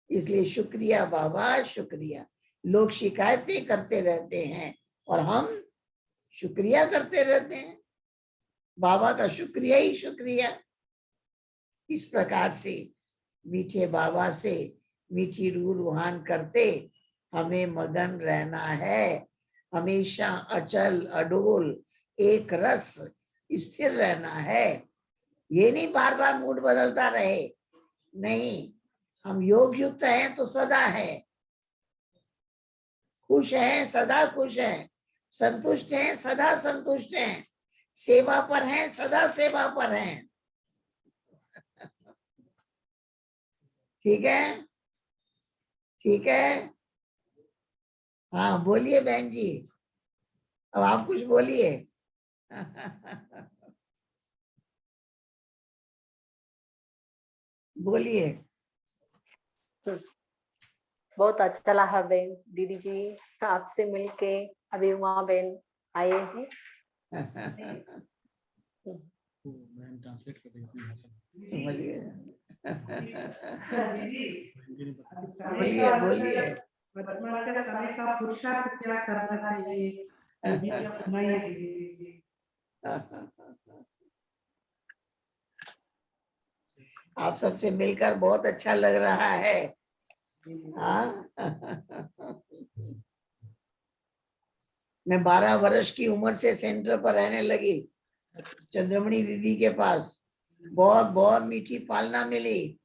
इसलिए शुक्रिया बाबा, शुक्रिया। लोग शिकायतें करते रहते हैं और हम शुक्रिया करते रहते हैं। बाबा का शुक्रिया ही शुक्रिया। इस प्रकार से मीठे बाबा से मीठी रूह रूहान करते हमें मगन रहना है। हमेशा अचल अडोल एक रस स्थिर रहना है। ये नहीं बार बार मूड बदलता रहे, नहीं। हम योग युक्त हैं तो सदा है, खुश हैं सदा खुश हैं, संतुष्ट हैं सदा संतुष्ट हैं, सेवा पर हैं सदा सेवा पर हैं। ठीक है, ठीक है। हाँ बोलिए बहन जी, अब आप कुछ बोलिए। बोलिए। बहुत अच्छा लगा बहन, दीदी जी आपसे मिलके। अभी वहाँ बहन आए हैं। बहन ट्रांसलेट कर रही है अपनी भाषा में। समझ गए। बोलिए बोलिए। वर्तमान के समय का पुरुषार्थ क्या करना चाहिए, ये भी सुनाइए दीदी जी। आप सबसे मिलकर बहुत अच्छा लग रहा है। हाँ। मैं 12 वर्ष की उम्र से सेंटर पर रहने लगी, चंद्रमणि दीदी के पास। बहुत बहुत मीठी पालना मिली।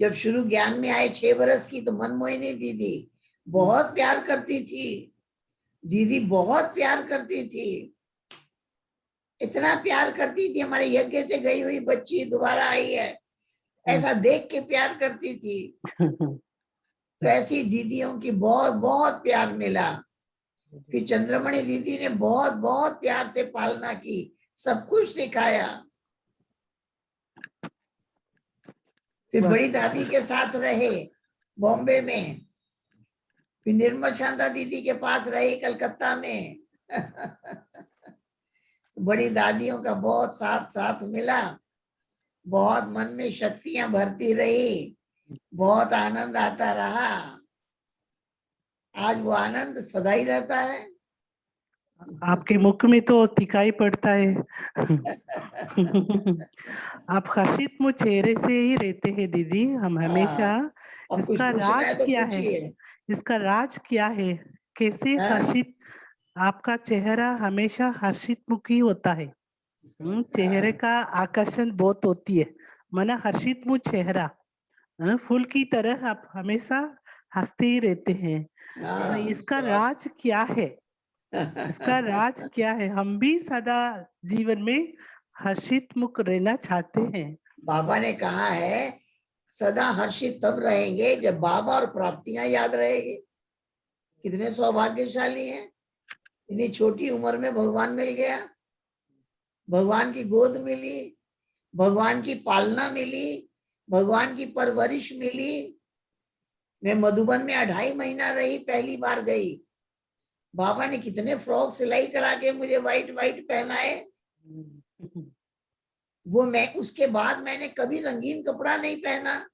जब शुरू ज्ञान में आए 6 वर्ष की, तो मनमोहिनी दीदी बहुत प्यार करती थी। दीदी बहुत प्यार करती थी, इतना प्यार करती थी हमारे यज्ञ से गई हुई बच्ची दोबारा आई है ऐसा देख के प्यार करती थी। तो ऐसी दीदियों की बहुत बहुत प्यार मिला। फिर चंद्रमणि दीदी ने बहुत बहुत प्यार से पालना की, सब कुछ सिखाया। फिर बड़ी दादी के साथ रहे बॉम्बे में, फिर निर्मल शांता दीदी के पास रहे कलकत्ता में। बड़ी दादियों का बहुत साथ साथ मिला, बहुत मन में शक्तियां भरती रही, बहुत आनंद आता रहा। आज वो आनंद सदा ही रहता है। आपके मुख में तो दिखाई पड़ता है। आप हर्षित मुँह चेहरे से ही रहते हैं दीदी, हम हमेशा। अब कुछ इसका पूछना है राज तो क्या है? पूछिए। इसका राज क्या है? कैसे हाँ? हर्षित? आपका चेहरा हमेशा हर्षित मुख ही होता है। चेहरे का आकर्षण बहुत होती है, माना हर्षित मुँह चेहरा, फूल की तरह आप हमेशा हंसते ही रहते हैं। हाँ। इसका राज क्या है? इसका राज क्या है? हम भी सदा जीवन में हर्षित मुख रहना चाहते हैं। बाबा ने कहा है सदा हर्षित तब रहेंगे जब बाबा और प्राप्तियां याद रहेगी। कितने सौभाग्यशाली हैं, इतनी छोटी उम्र में भगवान मिल गया, भगवान की गोद मिली, भगवान की पालना मिली, भगवान की परवरिश मिली। मैं मधुबन में 2.5 महीना रही, पहली बार गई। बाबा ने कितने फ्रॉक सिलाई करा के मुझे व्हाइट व्हाइट पहनाए। वो मैं उसके बाद मैंने कभी रंगीन कपड़ा नहीं पहना।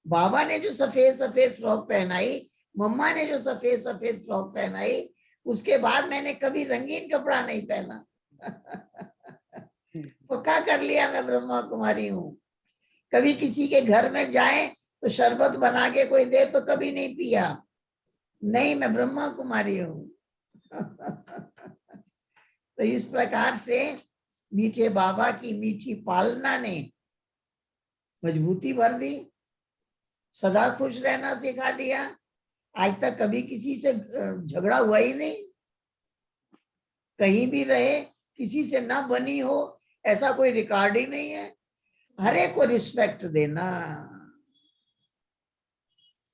बाबा ने जो सफेद सफेद फ्रॉक पहनाई, मम्मा ने जो सफेद सफेद फ्रॉक पहनाई, उसके बाद मैंने कभी रंगीन कपड़ा नहीं पहना। पक्का कर लिया मैं ब्रह्मा कुमारी हूँ। कभी किसी के घर में जाए तो शरबत बना के कोई दे तो कभी नहीं पिया, नहीं मैं ब्रह्मा कुमारी हूँ। तो इस प्रकार से मीठे बाबा की मीठी पालना ने मजबूती भर दी, सदा खुश रहना सिखा दिया। आज तक कभी किसी से झगड़ा हुआ ही नहीं। कहीं भी रहे किसी से ना बनी हो ऐसा कोई रिकॉर्ड ही नहीं है। हर एक को रिस्पेक्ट देना,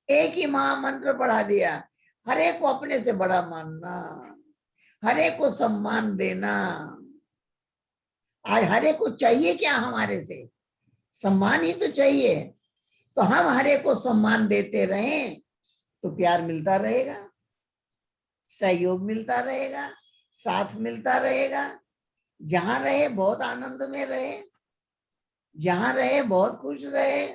एक ही महामंत्र पढ़ा दिया, हर एक को अपने से बड़ा मानना, हर एक को सम्मान देना। आज हर एक को चाहिए क्या हमारे से? सम्मान ही तो चाहिए। तो हम हर एक को सम्मान देते रहें तो प्यार मिलता रहेगा, सहयोग मिलता रहेगा, साथ मिलता रहेगा। जहां रहे बहुत आनंद में रहे, जहां रहे बहुत खुश रहे।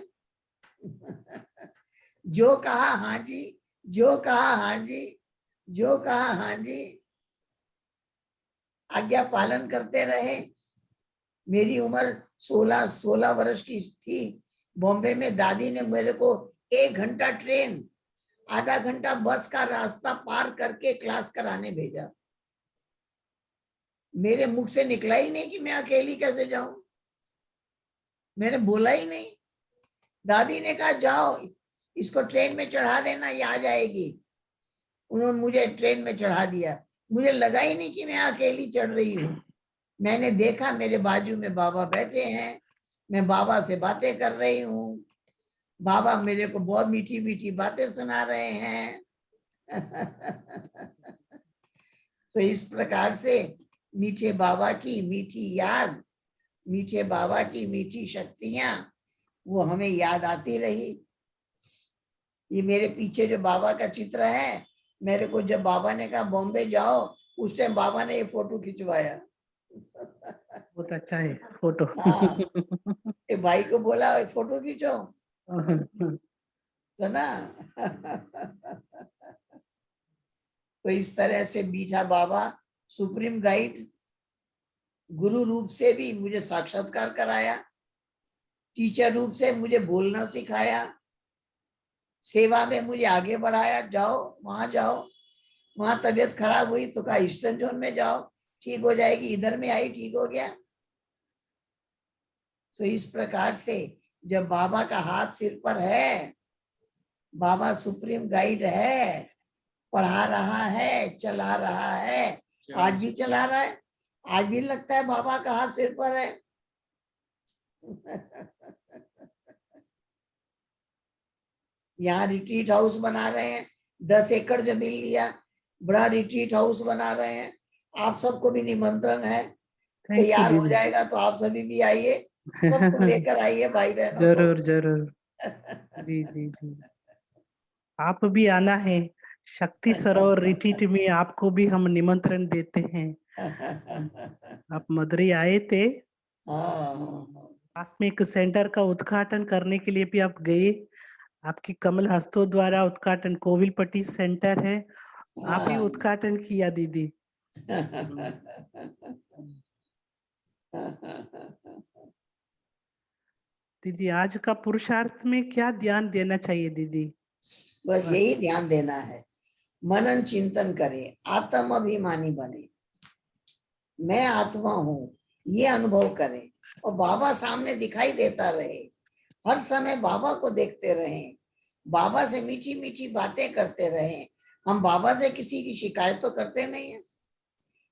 जो कहा हाँ जी, जो कहा हाँ जी, जो कहा हाँ जी, आज्ञा पालन करते रहे। मेरी उम्र 16 वर्ष की थी। बॉम्बे में दादी ने मेरे को 1 घंटा ट्रेन, आधा घंटा बस का रास्ता पार करके क्लास कराने भेजा। मेरे मुख से निकला ही नहीं कि मैं अकेली कैसे जाऊं। मैंने बोला ही नहीं। दादी ने कहा जाओ इसको ट्रेन में चढ़ा देना, ये आ जाएगी। उन्होंने मुझे ट्रेन में चढ़ा दिया। मुझे लगा ही नहीं कि मैं अकेली चढ़ रही हूँ। मैंने देखा मेरे बाजू में बाबा बैठे हैं, मैं बाबा से बातें कर रही हूँ। बाबा मेरे को बहुत मीठी मीठी बातें सुना रहे हैं। तो इस प्रकार से मीठे बाबा की मीठी याद, मीठे बाबा की मीठी शक्तियां वो हमें याद आती रही। ये मेरे पीछे जो बाबा का चित्र है, मेरे को जब बाबा ने कहा बॉम्बे जाओ, उस टाइम बाबा ने ये फोटो खिंचवाया। बहुत अच्छा है फोटो। हाँ, ये भाई को बोला फोटो खींचो, तो ना। तो इस तरह से मीठा बाबा सुप्रीम गाइड गुरु रूप से भी मुझे साक्षात्कार कराया, टीचर रूप से मुझे बोलना सिखाया, सेवा में मुझे आगे बढ़ाया। जाओ वहां जाओ, वहां तबीयत खराब हुई तो कहा ईस्टर्न जोन में जाओ, ठीक हो जाएगी। इधर में आई, ठीक हो गया। तो इस प्रकार से जब बाबा का हाथ सिर पर है, बाबा सुप्रीम गाइड है, पढ़ा रहा है, चला रहा है, आज भी चला रहा है, आज भी लगता है बाबा का हाथ सिर पर है। यहाँ रिट्रीट हाउस बना रहे हैं, 10 एकड़ जमीन लिया, बड़ा रिट्रीट हाउस बना रहे हैं। आप सबको भी निमंत्रण है, तैयार हो जाएगा तो आप सभी भी आइए, सबको लेकर आइए भाई बहनों। जरूर जरूर, जी जी जी, आप भी आना है। शक्ति सरोवर रिट्रीट में आपको भी हम निमंत्रण देते हैं। आप मदुरई आए थे, पास में एक सेंटर का उद्घाटन करने के लिए भी आप गए। आपकी कमल हस्तों द्वारा उद्घाटन कोविलपट्टी सेंटर है, आप ही उद्घाटन किया दीदी। दीदी आज का पुरुषार्थ में क्या ध्यान देना चाहिए दीदी? बस यही ध्यान देना है, मनन चिंतन करें, आत्म अभिमानी बने, मैं आत्मा हूँ ये अनुभव करें, और बाबा सामने दिखाई देता रहे। हर समय बाबा को देखते रहें, बाबा से मीठी मीठी बातें करते रहें। हम बाबा से किसी की शिकायत तो करते नहीं है।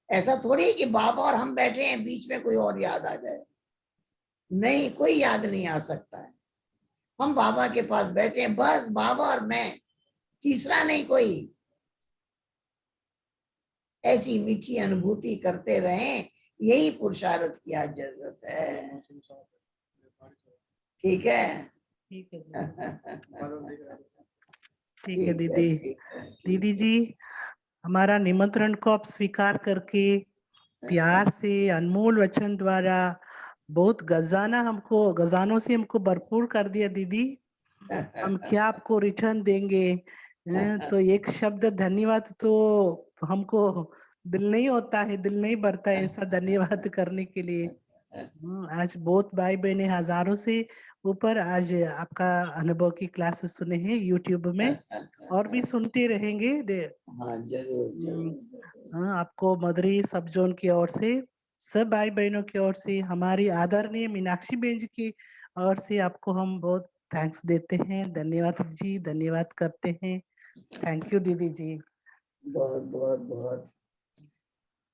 ऐसा थोड़ी है कि बाबा और हम बैठे हैं, बीच में कोई और याद आ जाए। नहीं, कोई याद नहीं आ सकता है। हम बाबा के पास बैठे हैं, बस बाबा और मैं, तीसरा नहीं कोई। ऐसी मीठी अनुभूति करते रहें, यही पुरुषार्थ की आज जरूरत है। ठीक है। ठीक है दीदी। ठीक ठीक है दीदी। ठीक है, ठीक दीदी है। जी, हमारा निमंत्रण को आप स्वीकार करके प्यार से अनमोल वचन द्वारा बहुत गजानों से हमको भरपूर कर दिया दीदी। हम क्या आपको रिटर्न देंगे? तो एक शब्द धन्यवाद तो हमको दिल नहीं होता है, दिल नहीं भरता है ऐसा धन्यवाद करने के लिए। आज बहुत भाई बहने हजारों से ऊपर आज आपका अनुभव की क्लास सुने हैं यूट्यूब में, और भी सुनते रहेंगे। हाँ जरूर जरूर। हाँ, आपको मदरी सब जोन की ओर से, सब भाई बहनों की ओर से, हमारी आदरणीय मीनाक्षी बेंज की ओर से आपको हम बहुत थैंक्स देते हैं। धन्यवाद जी, धन्यवाद करते हैं। थैंक यू दीदी जी। बहुत बहुत बहुत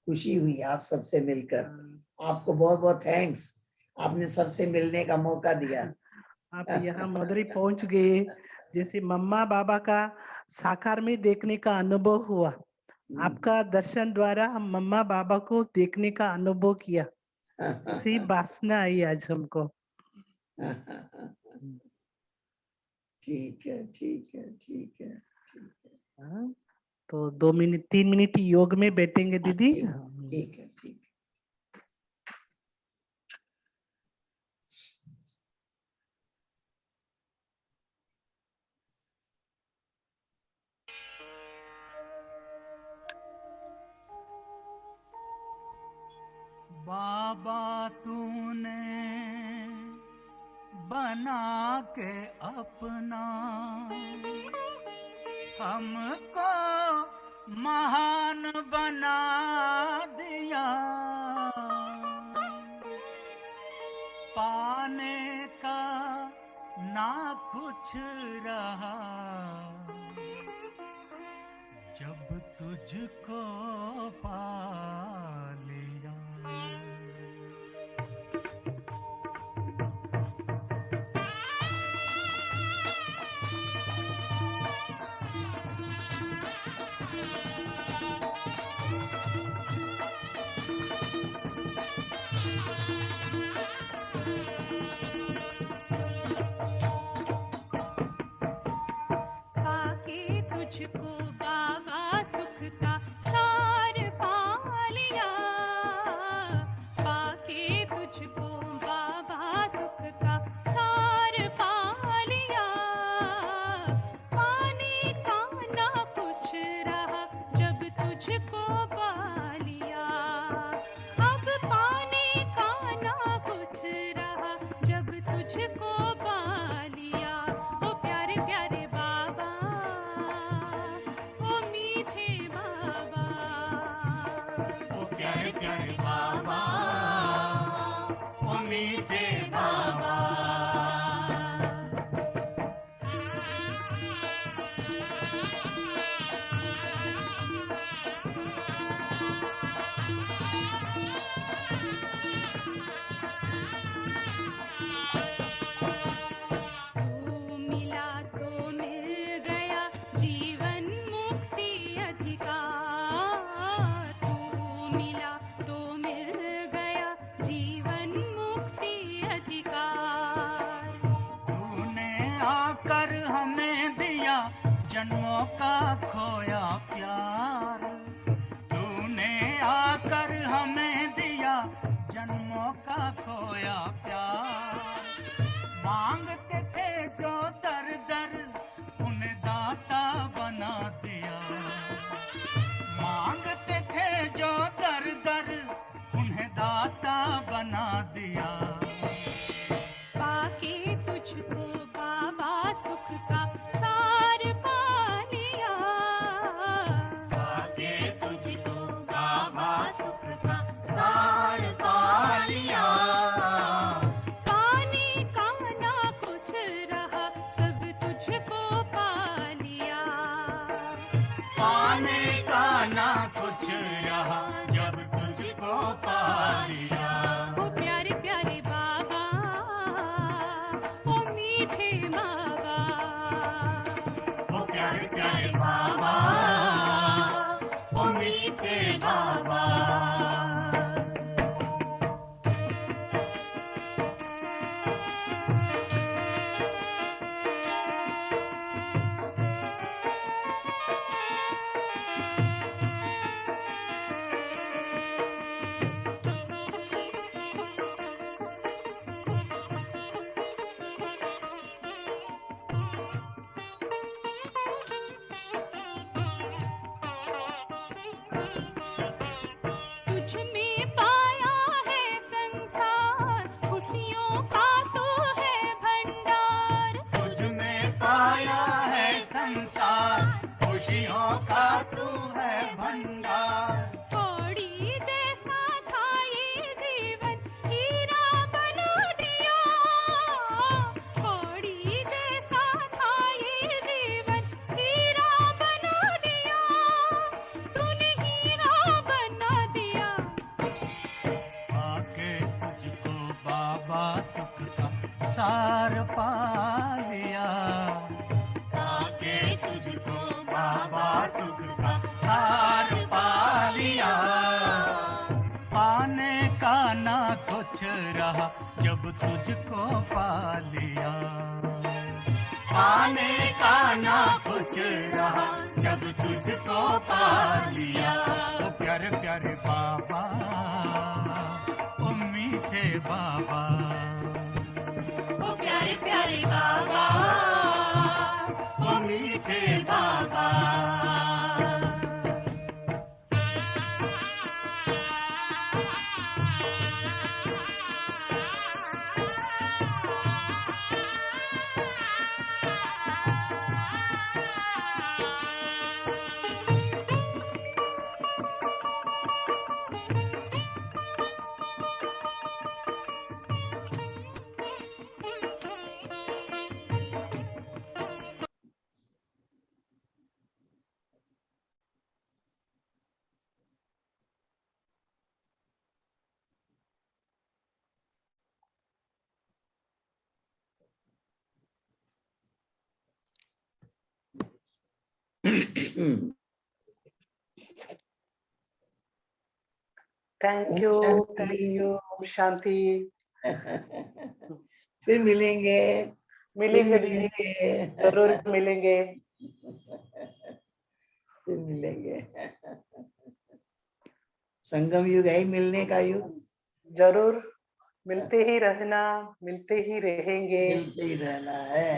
खुशी हुई आप सबसे मिलकर। आपको बहुत बहुत थैंक्स, आपने सबसे मिलने का मौका दिया। आप यहाँ मदरी पहुंच गए, जैसे मम्मा बाबा का साकार में देखने का अनुभव हुआ। आपका दर्शन द्वारा हम मम्मा बाबा को देखने का अनुभव किया, इसी वासना आई आज हमको। ठीक है ठीक है ठीक है ठीक है। हाँ, तो 2 मिनट 3 मिनट योग में बैठेंगे दीदी। ठीक है ठीक है। बाबा तूने बना के अपना हमको महान बना दिया, पाने का ना कुछ रहा जब तुझको पा लिया। पाके तुझको बाबा सुख का सार पा लिया, पाके तुझको बाबा सुख का सार पा लिया, पाने का ना कुछ रहा जब तुझको पा लिया, अब पाने का ना कुछ रहा जब तुझको पा लिया। ओ प्यारे प्यारे बाबा, ओ मीठे बाबा, ओ प्यारे प्यारे बाबा, ओ मीठे बाबा। तू मिला तो मिल गया जीवन मुक्ति अधिकार, तू मिला तो मिल गया जीवन मुक्ति अधिकार। तूने आकर हमें दिया जन्मों का खोया प्यार, तूने आकर हमें दिया जन्मों का खोया प्यार। मांगते थे जो दर दर उन्हें दाता बना दिया, मांगते थे जो दर दर उन्हें दाता बना दिया। पाके तुझको बाबा सुख का सार पा लिया, पाके तुझको बाबा सुख का सार पा लिया, पाने का ना कुछ रहा सब तुझको पा लिया, पाने का ना कुछ रहा जब तुझको पा लिया। ओ प्यारे प्यारे बाबा, ओ मीठे बाबा, ओ प्यारे प्यारे बाबा, ओ मीठे बाबा। खुशियों का तू है भंडार। कौड़ी जैसा था ये जीवन हीरा बना दिया, कौड़ी जैसा था ये जीवन हीरा बना दिया, तूने हीरा बना दिया। आके तुझको बाबा सुख का सार पा लिया, आके तुझको बाबा सुख का सार पा लिया। पाने का ना कुछ रहा जब तुझको पा लिया, पाने का ना कुछ रहा जब तुझको पा लिया। ओ प्यारे प्यारे बाबा, ओ मीठे बाबा, ओ प्यारे प्यारे बाबा, ओ मीठे बाबा। थैंक यू शांति। फिर मिलेंगे, मिलेंगे दीदी, जरूर मिलेंगे। फिर मिलेंगे। संगम युग है मिलने का युग, जरूर मिलते ही रहना, मिलते ही रहेंगे। मिलते ही रहना है।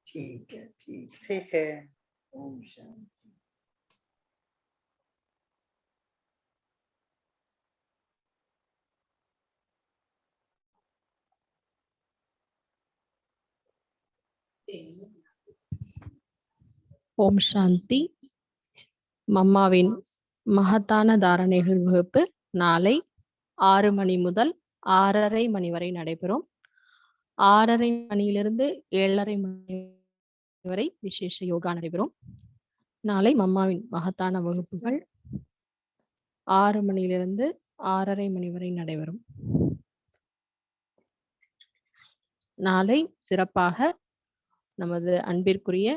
ठीक है, ठीक है, ठीक है। ओम शांति। ஓம் சாந்தி. மம்மாவின் மகத்தான தாரணைகள் வகுப்பு நாளை 6 மணி முதல் 6:30 மணி வரை நடைபெறும். 6:30 மணியிலிருந்து 7:30 மணி வரை விசேஷ யோகா நடைபெறும். நாளை மம்மாவின் மகத்தான வகுப்புகள் 6 மணியிலிருந்து 6:30 மணி வரை நடைபெறும். நாளை சிறப்பாக நமது அன்பிற்குரிய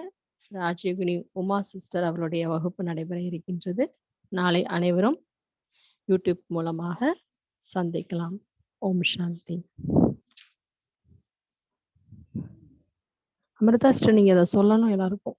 ராஜயோகினி உமா சிஸ்டர் அவருடைய வகுப்பு நடைபெற இருக்கின்றது. நாளை அனைவரும் யூடியூப் மூலமாக சந்திக்கலாம். ஓம் சாந்தி. அமிர்தா சிஸ்டர், நீங்க அதை சொல்லணும் எல்லாருக்கும்.